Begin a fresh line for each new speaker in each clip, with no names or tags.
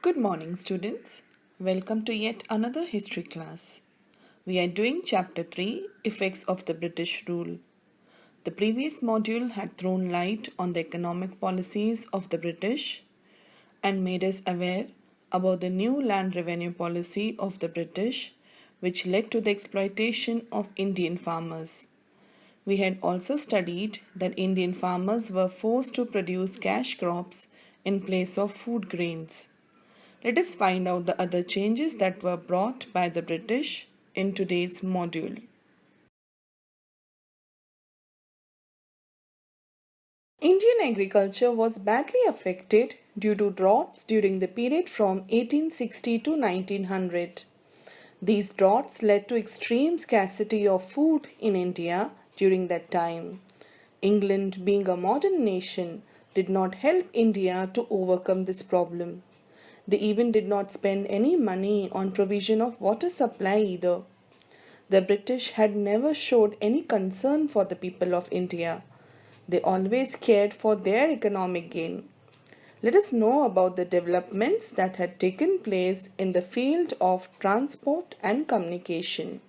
Good morning, students. Welcome to yet another history class. We are doing Chapter 3 Effects of the British Rule. The previous module had thrown light on the economic policies of the British and made us aware about the new land revenue policy of the British, which led to the exploitation of Indian farmers. We had also studied that Indian farmers were forced to produce cash crops in place of food grains. Let us find out the other changes that were brought by the British in today's module. Indian agriculture was badly affected due to droughts during the period from 1860 to 1900. These droughts led to extreme scarcity of food in India during that time. England, being a modern nation, did not help India to overcome this problem. They even did not spend any money on provision of water supply either. The British had never showed any concern for the people of India. They always cared for their economic gain. Let us know about the developments that had taken place in the field of transport and communication.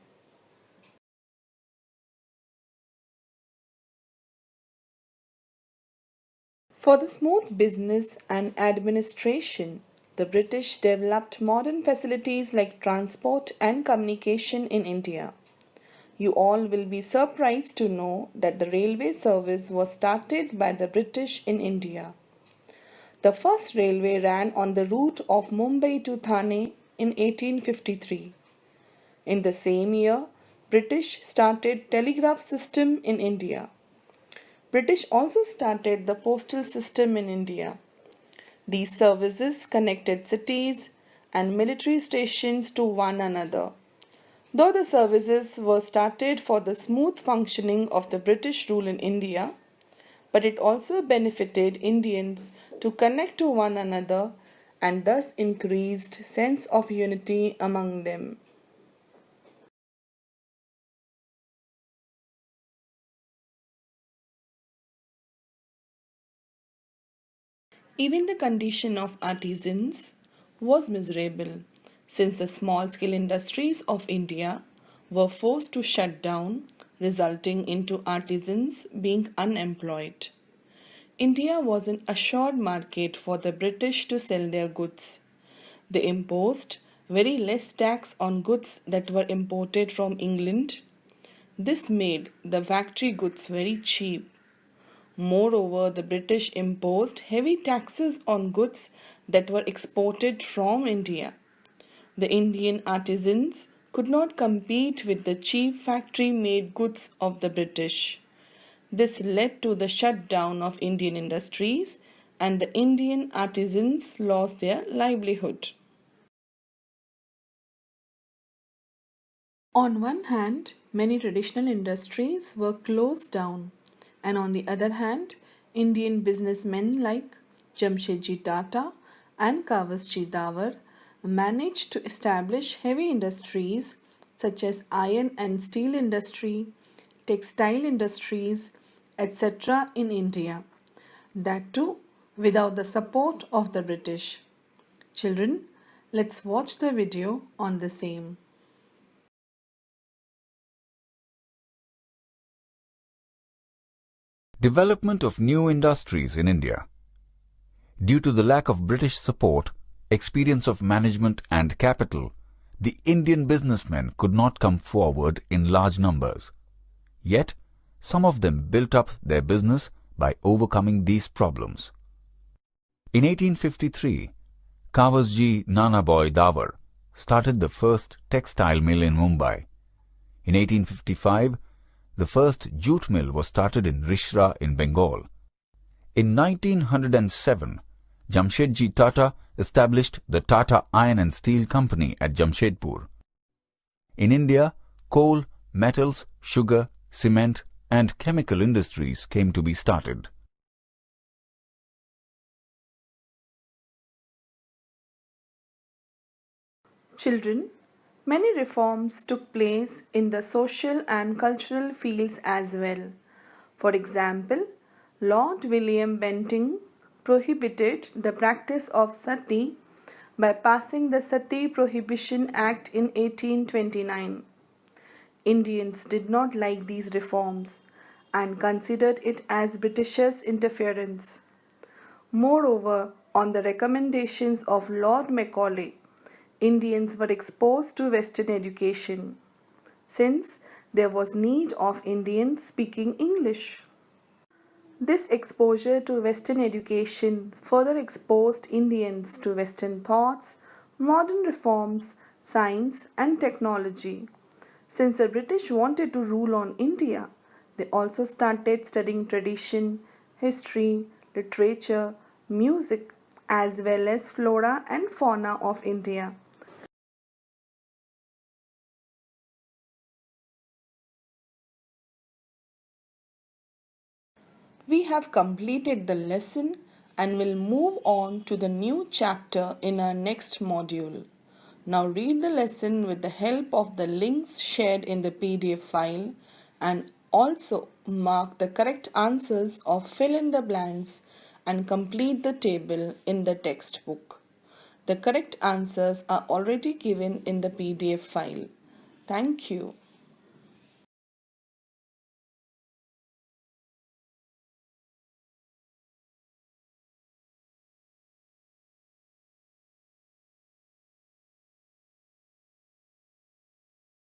For the smooth business and administration, the British developed modern facilities like transport and communication in India. You all will be surprised to know that the railway service was started by the British in India. The first railway ran on the route of Mumbai to Thane in 1853. In the same year, British started telegraph system in India. British also started the postal system in India. These services connected cities and military stations to one another. Though the services were started for the smooth functioning of the British rule in India, but it also benefited Indians to connect to one another and thus increased sense of unity among them. Even the condition of artisans was miserable, since the small scale industries of India were forced to shut down, resulting into artisans being unemployed. India was an assured market for the British to sell their goods. They imposed very less tax on goods that were imported from England. This made the factory goods very cheap. Moreover, the British imposed heavy taxes on goods that were exported from India. The Indian artisans could not compete with the cheap factory made goods of the British. This led to the shutdown of Indian industries and the Indian artisans lost their livelihood. On one hand, many traditional industries were closed down, and on the other hand, Indian businessmen like Jamshedji Tata and Kawasji Dawar managed to establish heavy industries such as iron and steel industry, textile industries, etc. in India. That too without the support of the British. Children, let's watch the video on the same.
Development of new industries in India. Due to the lack of British support, experience of management and capital, the Indian businessmen could not come forward in large numbers. Yet, some of them built up their business by overcoming these problems. In 1853, Kawasji Nanaboy Dawar started the first textile mill in Mumbai. In 1855, the first jute mill was started in Rishra in Bengal. In 1907, Jamshedji Tata established the Tata Iron and Steel Company at Jamshedpur. In India, coal, metals, sugar, cement and chemical industries came to be started.
Children, many reforms took place in the social and cultural fields as well. For example, Lord William Bentinck prohibited the practice of sati, by passing the Sati Prohibition Act in 1829. Indians did not like these reforms and considered it as Britishers' interference. Moreover, on the recommendations of Lord Macaulay, Indians were exposed to Western education, since there was need of Indians speaking English. This exposure to Western education further exposed Indians to Western thoughts, modern reforms, science, and technology. Since the British wanted to rule on India, they also started studying tradition, history, literature, music, as well as flora and fauna of India. We have completed the lesson and will move on to the new chapter in our next module. Now read the lesson with the help of the links shared in the PDF file and also mark the correct answers or fill in the blanks and complete the table in the textbook. The correct answers are already given in the PDF file. Thank you.